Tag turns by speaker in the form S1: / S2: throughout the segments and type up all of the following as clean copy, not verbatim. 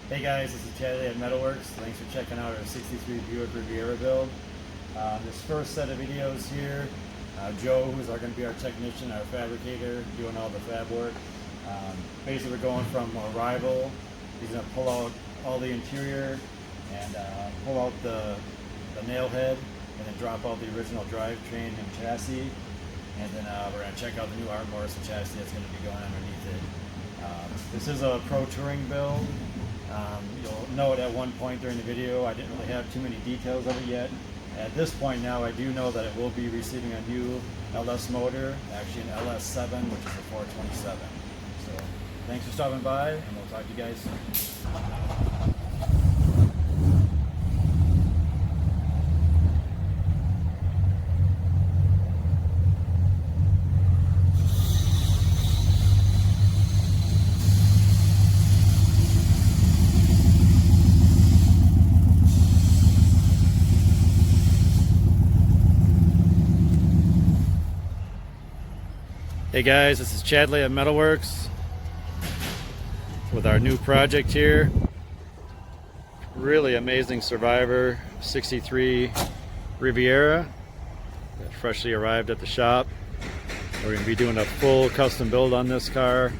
S1: Hey guys, this is Chad at Metalworks. Thanks for checking out our 63 Buick Riviera build. This first set of videos here, Joe, who's going to be our technician, our fabricator, doing all the fab work. Basically we're going from arrival. He's going to pull out all the interior and pull out the nail head and then drop out the original drivetrain and chassis. And then we're going to check out the new Art Morrison chassis that's going to be going underneath it. This is a Pro Touring build. You'll note at one point during the video I didn't really have too many details of it yet. At this point now I do know that it will be receiving a new LS motor, actually an LS7, which is a 427. So thanks for stopping by, and we'll talk to you guys soon. Hey guys, this is Chadley at Metalworks with our new project here. Really amazing Survivor 63 Riviera that freshly arrived at the shop. We're going to be doing a full custom build on this car.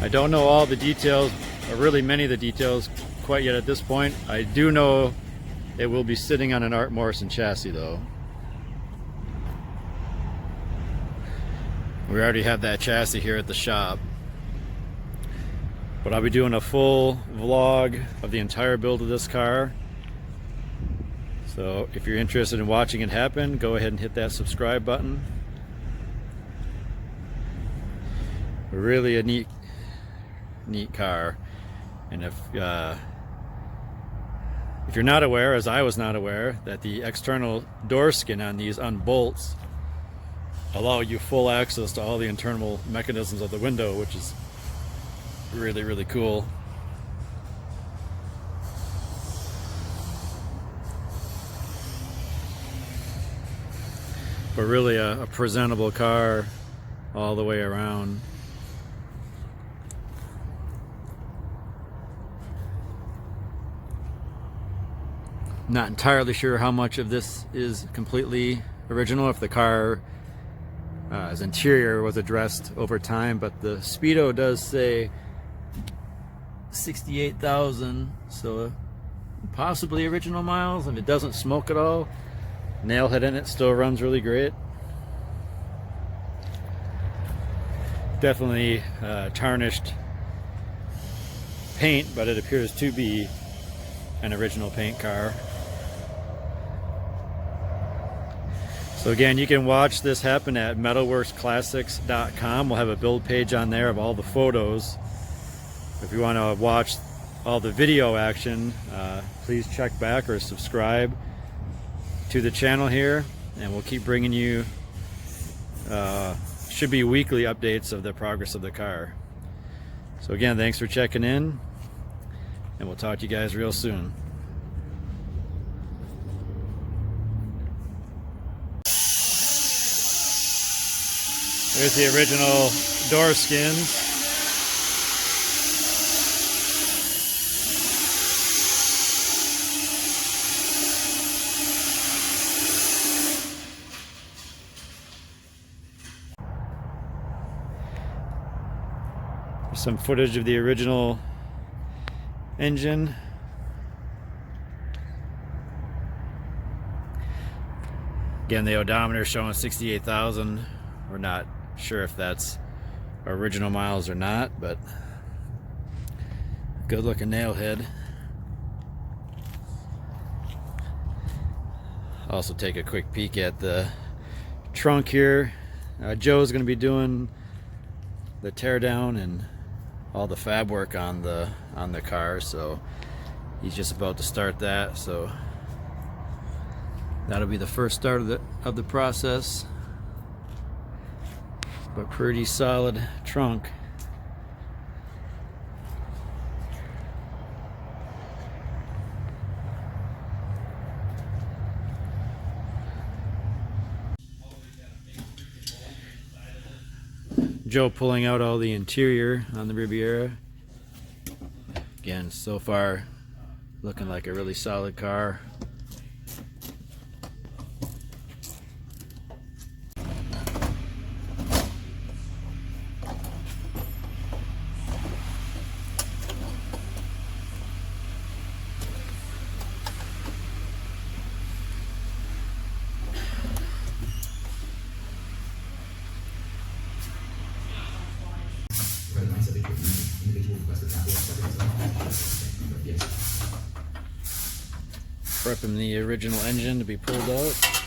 S1: I don't know all the details, or really many of the details quite yet at this point. I do know it will be sitting on an Art Morrison chassis though. We already have that chassis here at the shop, but I'll be doing a full vlog of the entire build of this car. So if you're interested in watching it happen, go ahead and hit that subscribe button. Really a neat car. And if you're not aware, as I was not aware, that the external door skin on these unbolts allow you full access to all the internal mechanisms of the window, which is really, really cool. But really a presentable car all the way around. Not entirely sure how much of this is completely original, if the car his interior was addressed over time, but the speedo does say 68,000, so possibly original miles, and it doesn't smoke at all. Nailhead in it still runs really great. Definitely tarnished paint, but it appears to be an original paint car. So again, you can watch this happen at metalworksclassics.com. We'll have a build page on there of all the photos. If you want to watch all the video action, please check back or subscribe to the channel here, and we'll keep bringing you should be weekly updates of the progress of the car. So again, thanks for checking in, and we'll talk to you guys real soon. There's the original door skins. There's some footage of the original engine. Again, the odometer showing 68,000. We're not sure if that's original miles or not, but good looking nail head. Also take a quick peek at the trunk here. Joe's going to be doing the teardown and all the fab work on the car, so he's just about to start that. So that'll be the first start of the process. But pretty solid trunk. Joe pulling out all the interior on the Riviera. Again, so far looking like a really solid car. Prepping the original engine to be pulled out.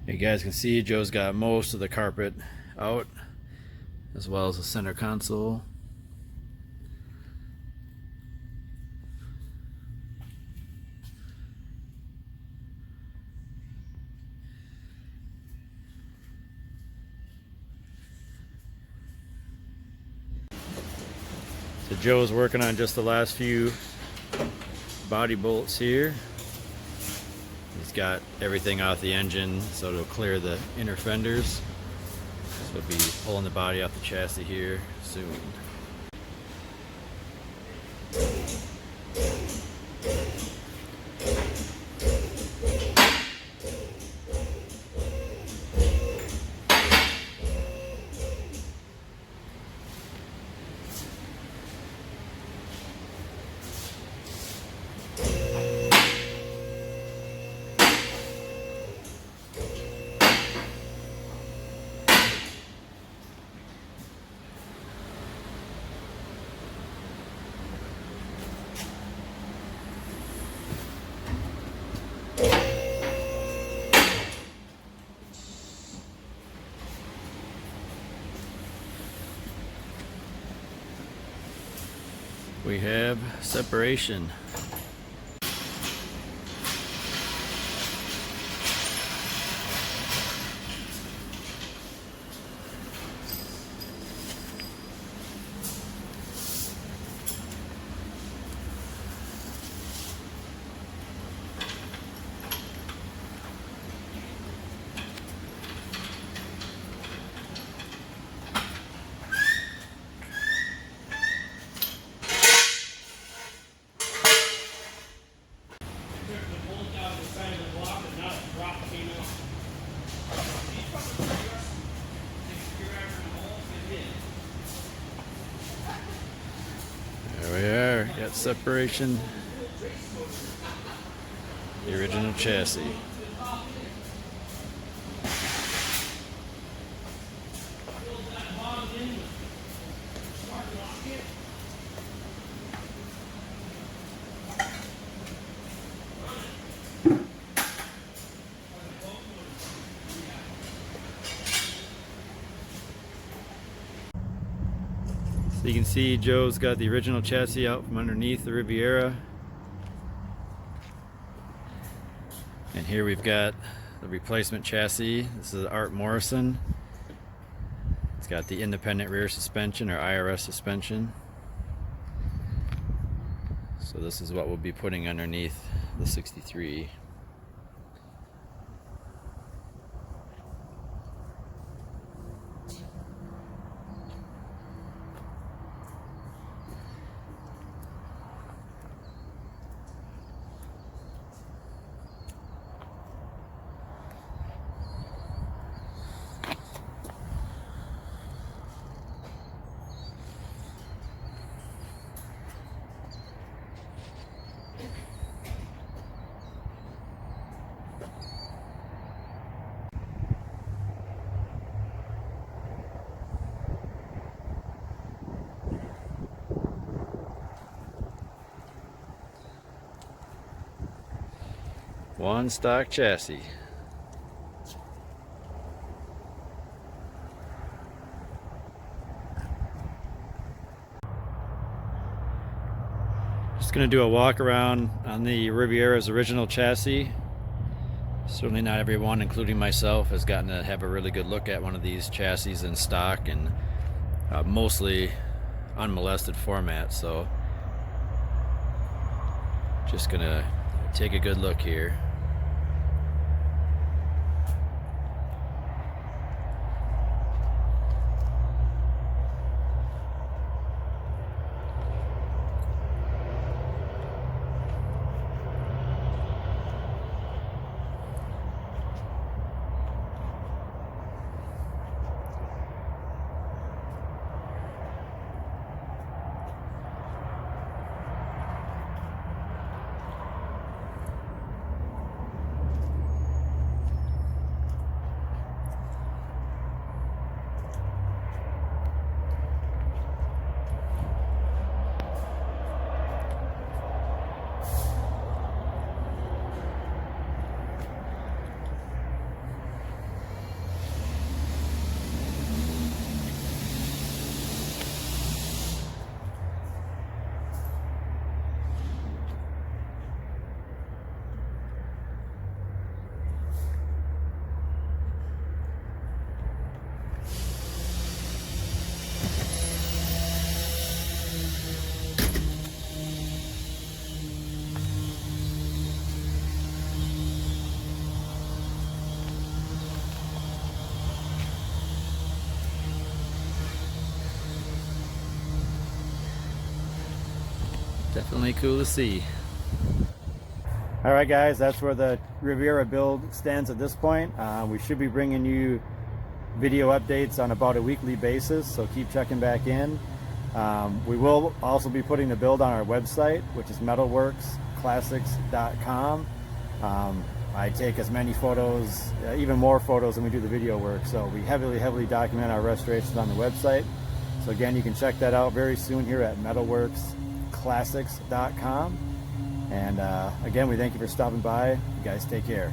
S1: You guys can see Joe's got most of the carpet out, as well as the center console. So Joe's working on just the last few body bolts here. He's got everything off the engine, so it'll clear the inner fenders. So we'll be pulling the body off the chassis here soon. We have separation. There we are, got separation. The original chassis. So you can see Joe's got the original chassis out from underneath the Riviera. And here we've got the replacement chassis. This is Art Morrison. It's got the independent rear suspension, or IRS suspension. So this is what we'll be putting underneath the 63. One stock chassis. Just going to do a walk around on the Riviera's original chassis. Certainly not everyone, including myself, has gotten to have a really good look at one of these chassis in stock and mostly unmolested format. So just going to take a good look here.
S2: Definitely cool to see.
S1: All right, guys, that's where the Riviera build stands at this point. We should be bringing you video updates on about a weekly basis, so keep checking back in. We will also be putting the build on our website, which is metalworksclassics.com. I take as many photos, even more photos than we do the video work, so we heavily document our restorations on the website. So again, you can check that out very soon here at metalworksclassics.com. And again, we thank you for stopping by. You guys take care.